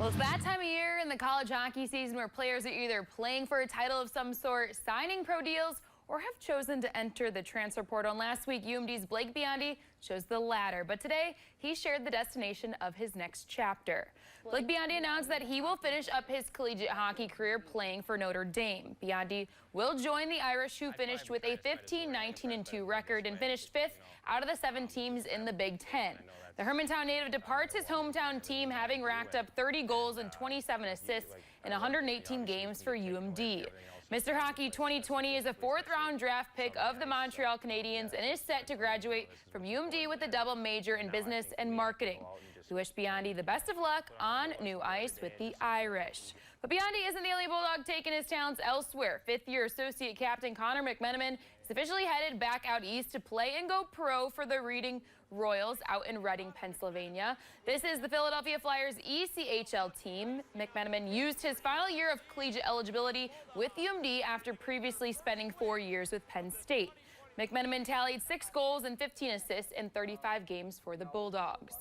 Well, it's that time of year in the college hockey season where players are either playing for a title of some sort, signing pro deals, or have chosen to enter the transfer portal. And last week, UMD's Blake Biondi chose the latter. But today, he shared the destination of his next chapter. Blake Biondi announced that he will finish up his collegiate hockey career playing for Notre Dame. Biondi will join the Irish, who finished with a 15-19-2 record and finished fifth out of the 7 teams in the Big Ten. The Hermantown native departs his hometown team, having racked up 30 goals and 27 assists in 118 games for UMD. Mr. Hockey 2020 is a 4th-round draft pick of the Montreal Canadiens and is set to graduate from UMD with a double major in business and marketing. We wish Biondi the best of luck on new ice with the Irish. But Biondi isn't the only Bulldog taking his talents elsewhere. 5th-year associate captain Connor McMenamin is officially headed back out east to play and go pro for the Reading Royals out in Reading, Pennsylvania. This is the Philadelphia Flyers ECHL team. McMenamin used his final year of collegiate eligibility with UMD after previously spending 4 years with Penn State. McMenamin tallied 6 goals and 15 assists in 35 games for the Bulldogs.